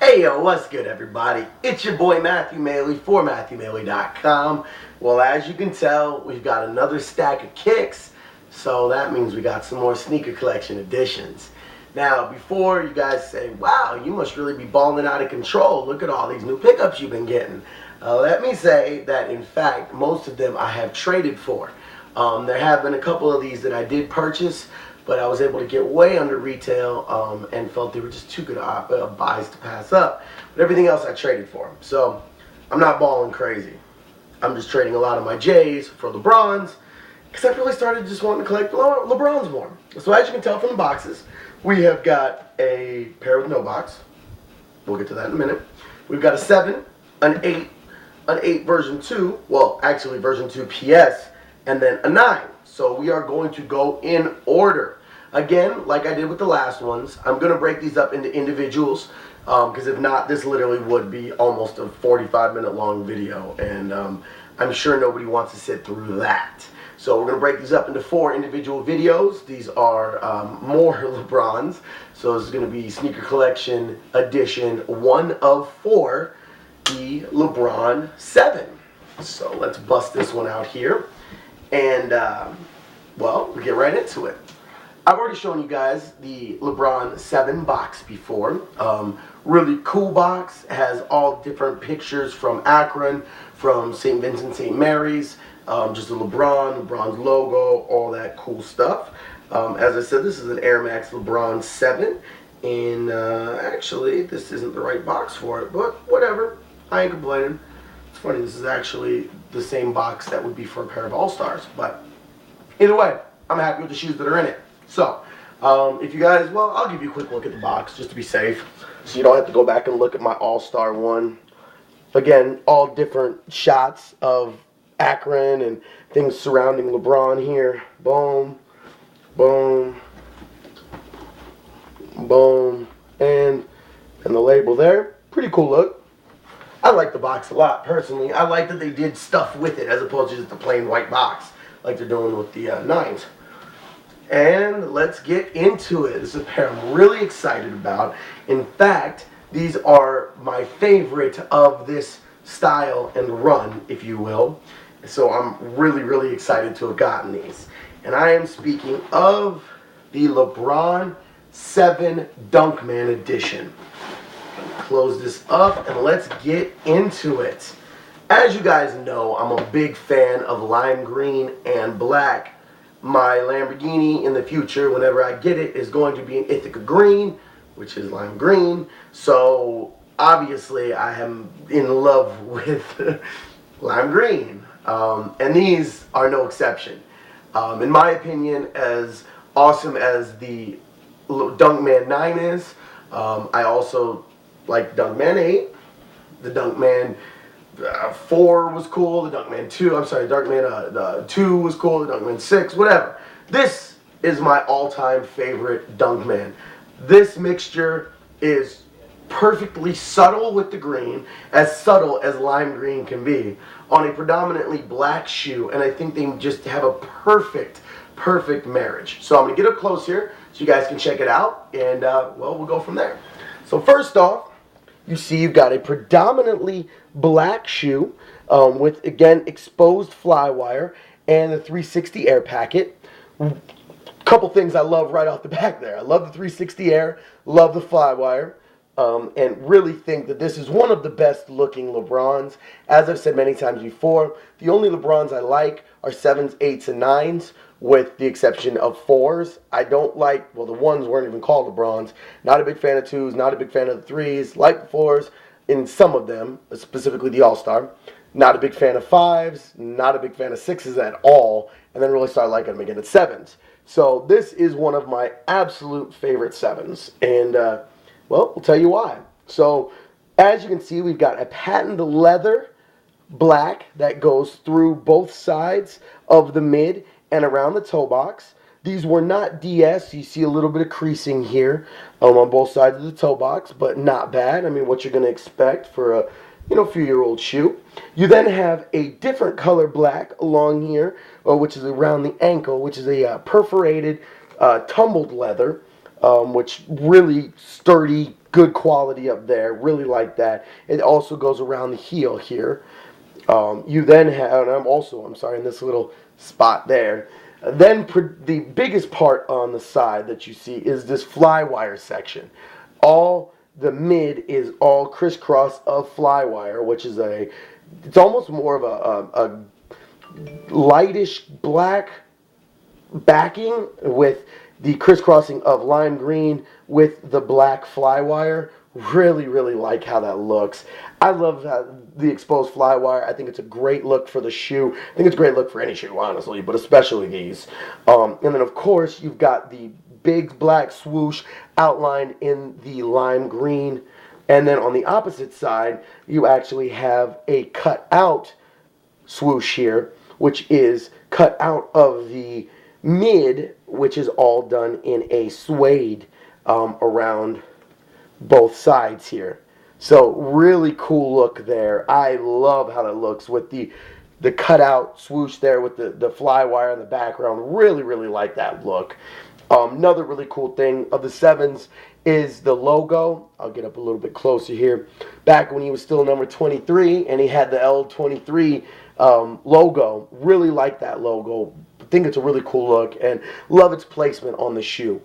Hey yo, what's good everybody? It's your boy Matthew Maley for MatthewMaley.com. Well, as you can tell, we've got another stack of kicks, so that means we got some more sneaker collection editions. Now, before you guys say, wow, you must really be balling out of control, look at all these new pickups you've been getting. Let me say that in fact, most of them I have traded for. There have been a couple of these that I did purchase, but I was able to get way under retail and felt they were just too good buys to pass up. But everything else I traded for. So I'm not balling crazy. I'm just trading a lot of my J's for LeBrons because I really started just wanting to collect LeBrons more. So as you can tell from the boxes, we have got a pair with no box. We'll get to that in a minute. We've got a 7, an 8, an 8 version 2, well actually version 2 PS, and then a 9. So we are going to go in order. Again, like I did with the last ones, I'm going to break these up into individuals because if not, this literally would be almost a 45-minute long video, and I'm sure nobody wants to sit through that. So we're going to break these up into 4 individual videos. These are more LeBrons, so this is going to be Sneaker Collection Edition 1 of 4, the LeBron 7. So let's bust this one out here, and well, we'll get right into it. I've already shown you guys the LeBron 7 box before. Really cool box. It has all different pictures from Akron, from St. Vincent, St. Mary's, just the LeBron's logo, all that cool stuff. As I said, this is an Air Max LeBron 7, and actually, this isn't the right box for it, but whatever. I ain't complaining. It's funny, this is actually the same box that would be for a pair of All-Stars, but either way, I'm happy with the shoes that are in it. So, if you guys, well, I'll give you a quick look at the box just to be safe, so you don't have to go back and look at my All-Star one. Again, all different shots of Akron and things surrounding LeBron here. Boom, boom, boom, and the label there. Pretty cool look. I like the box a lot, personally. I like that they did stuff with it as opposed to just a plain white box like they're doing with the 9s. And let's get into it. This is a pair I'm really excited about. In fact, these are my favorite of this style and run, if you will. So I'm really, really excited to have gotten these. And I am speaking of the LeBron 7 Dunkman edition. Close this up and let's get into it. As you guys know, I'm a big fan of lime green and black. My Lamborghini in the future, whenever I get it, is going to be an Ithaca green, which is lime green. So obviously I am in love with lime green. And these are no exception. In my opinion, as awesome as the Dunkman 9 is, I also like Dunkman 8. The Dunkman 4 was cool, the Dunkman 2, I'm sorry, Dunkman 2 was cool, the Dunkman 6, whatever. This is my all-time favorite Dunkman. This mixture is perfectly subtle with the green, as subtle as lime green can be, on a predominantly black shoe, and I think they just have a perfect marriage. So I'm going to get up close here so you guys can check it out, and well, we'll go from there. So first off, you see you've got a predominantly black shoe with, again, exposed flywire and the 360 air packet. Couple things I love right off the back there. I love the 360 air, love the flywire, and really think that this is one of the best looking LeBrons. As I've said many times before, the only LeBrons I like are 7s, 8s, and 9s, with the exception of 4s. I don't like, well, the 1s weren't even called LeBrons. Not a big fan of 2s, not a big fan of the 3s, like the 4s in some of them, specifically the All-Star. Not a big fan of 5s, not a big fan of 6s at all, and then really started liking them again at 7s. So this is one of my absolute favorite 7s, and well, we'll tell you why. So as you can see, we've got a patent leather black that goes through both sides of the mid and around the toe box. These were not DS. You see a little bit of creasing here on both sides of the toe box, but not bad. I mean, what you're going to expect for a few-year-old shoe. You then have a different color black along here, which is around the ankle, which is a perforated, tumbled leather, which really sturdy, good quality up there. Really like that. It also goes around the heel here. You then have, and I'm sorry, in this little spot there. Then the biggest part on the side that you see is this fly wire section. All the mid is all crisscross of fly wire, which is it's almost more of a lightish black backing with the crisscrossing of lime green with the black fly wire. Really, really like how that looks. I love the exposed fly wire. I think it's a great look for the shoe. I think it's a great look for any shoe, honestly, but especially these. And then, of course, you've got the big black swoosh outlined in the lime green. And then on the opposite side, you actually have a cut out swoosh here, which is cut out of the mid, which is all done in a suede around both sides here. So really cool look there. I love how that looks with the cutout swoosh there with the fly wire in the background. Really, really like that look. Another really cool thing of the 7s is the logo. I'll get up a little bit closer here. Back when he was still number 23 and he had the L23 logo. Really like that logo. I think it's a really cool look and love its placement on the shoe.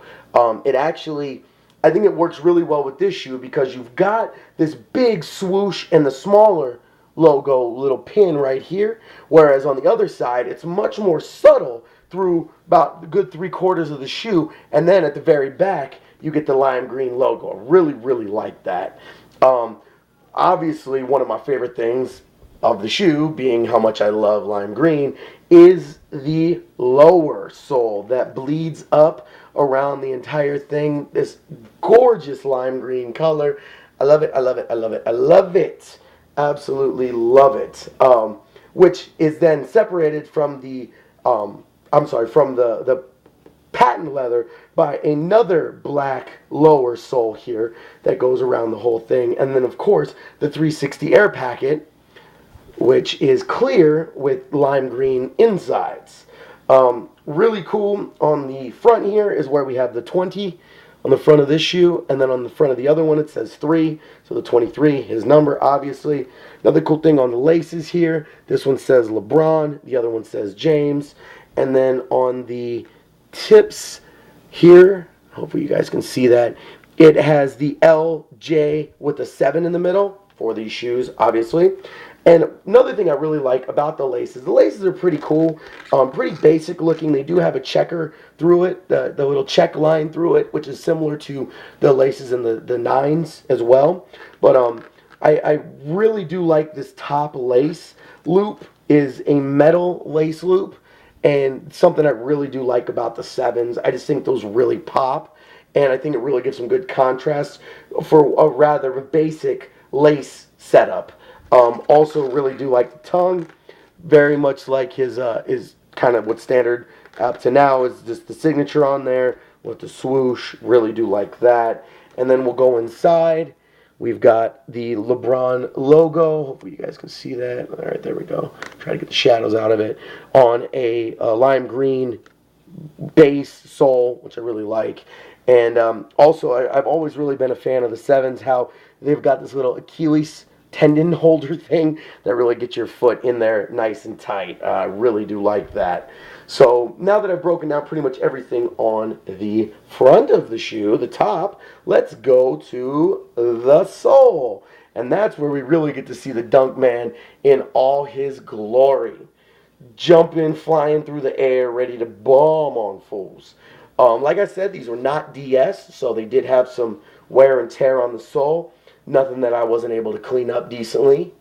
I think it works really well with this shoe because you've got this big swoosh and the smaller logo little pin right here, whereas on the other side it's much more subtle through about a good 3/4 of the shoe, and then at the very back you get the lime green logo. I really, really like that. Obviously, one of my favorite things of the shoe, being how much I love lime green, is the lower sole that bleeds up around the entire thing. This gorgeous lime green color. I love it, I love it, I love it, I love it. Absolutely love it. Which is then separated from the patent leather by another black lower sole here that goes around the whole thing. And then, of course, the 360 Air Packet, which is clear with lime green insides. Really cool. On the front here is where we have the 20 on the front of this shoe, and then on the front of the other one it says 3, so the 23, his number, obviously. Another cool thing on the laces here, this one says LeBron, the other one says James, and then on the tips here, hopefully you guys can see that, it has the LJ with the 7 in the middle for these shoes, obviously. And another thing I really like about the laces are pretty cool, pretty basic looking. They do have a checker through it, the little check line through it, which is similar to the laces in the 9s as well. But I really do like this top lace loop is a metal lace loop, and something I really do like about the 7s. I just think those really pop, and I think it really gives some good contrast for a rather basic lace setup. Also really do like the tongue, very much like his kind of what's standard up to now is just the signature on there with the swoosh. Really do like that. And then we'll go inside. We've got the LeBron logo. Hopefully you guys can see that. All right, there we go. Try to get the shadows out of it. On a lime green base sole, which I really like. And also, I've always really been a fan of the 7s, how they've got this little Achilles tendon holder thing that really gets your foot in there nice and tight. I really do like that. So now that I've broken down pretty much everything on the front of the shoe, the top, let's go to the sole. And that's where we really get to see the Dunkman in all his glory. Jumping, flying through the air, ready to bomb on fools. Like I said, these were not DS, so they did have some wear and tear on the sole. Nothing that I wasn't able to clean up decently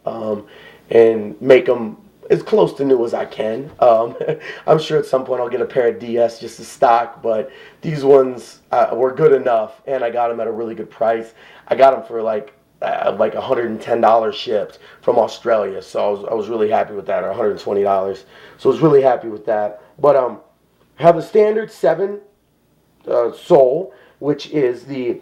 and make them as close to new as I can. I'm sure at some point I'll get a pair of DS just to stock, but these ones were good enough, and I got them at a really good price. I got them for like $110 shipped from Australia, so I was really happy with that, or $120. So I was really happy with that. But I have a standard 7 sole, which is the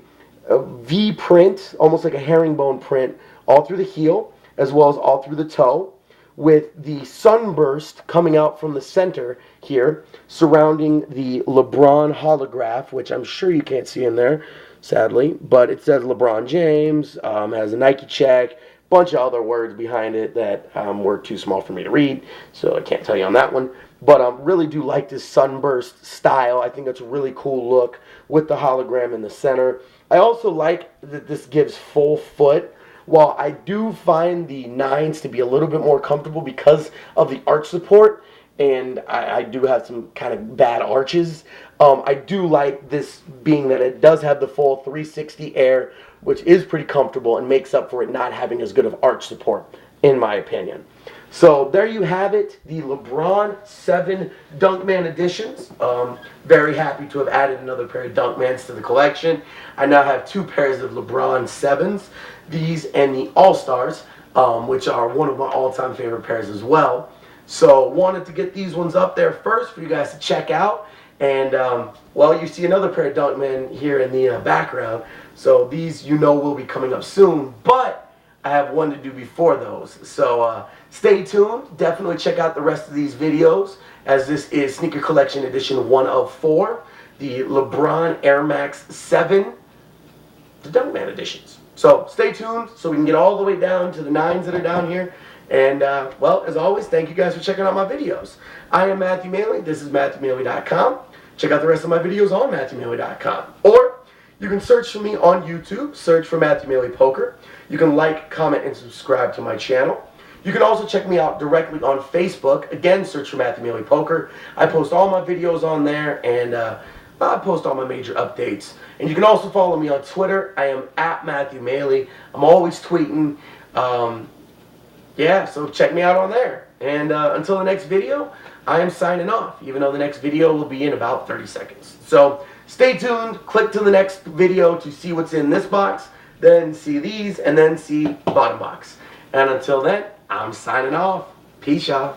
V print, almost like a herringbone print, all through the heel as well as all through the toe, with the sunburst coming out from the center here, surrounding the LeBron holograph, which I'm sure you can't see in there. sadly. But it says LeBron James, has a Nike check, bunch of other words behind it that were too small for me to read, so I can't tell you on that one. But really do like this sunburst style. I think it's a really cool look with the hologram in the center. I also like that this gives full foot. While I do find the 9s to be a little bit more comfortable because of the arch support, and I do have some kind of bad arches, I do like this being that it does have the full 360 air, which is pretty comfortable and makes up for it not having as good of arch support, in my opinion. So there you have it, the LeBron VII Dunkman editions. Very happy to have added another pair of Dunkmans to the collection. I now have 2 pairs of LeBron 7s, these and the All-Stars, which are one of my all-time favorite pairs as well. So wanted to get these ones up there first for you guys to check out. And, well, you see another pair of Dunkman here in the background. So these, you know, will be coming up soon. But I have one to do before those. So stay tuned. Definitely check out the rest of these videos, as this is Sneaker Collection Edition 1 of 4. The LeBron Air Max 7, the Dunkman editions. So stay tuned so we can get all the way down to the 9s that are down here. And, well, as always, thank you guys for checking out my videos. I am Matthew Maley. This is MatthewMaley.com. Check out the rest of my videos on MatthewMaley.com. Or you can search for me on YouTube. Search for Matthew Maley Poker. You can like, comment, and subscribe to my channel. You can also check me out directly on Facebook. Again, search for Matthew Maley Poker. I post all my videos on there, and I post all my major updates. And you can also follow me on Twitter. I am at Matthew Maley. I'm always tweeting. Yeah, so check me out on there. And until the next video, I am signing off, even though the next video will be in about 30 seconds. So stay tuned. Click to the next video to see what's in this box, then see these, and then see the bottom box. And until then, I'm signing off. Peace, y'all.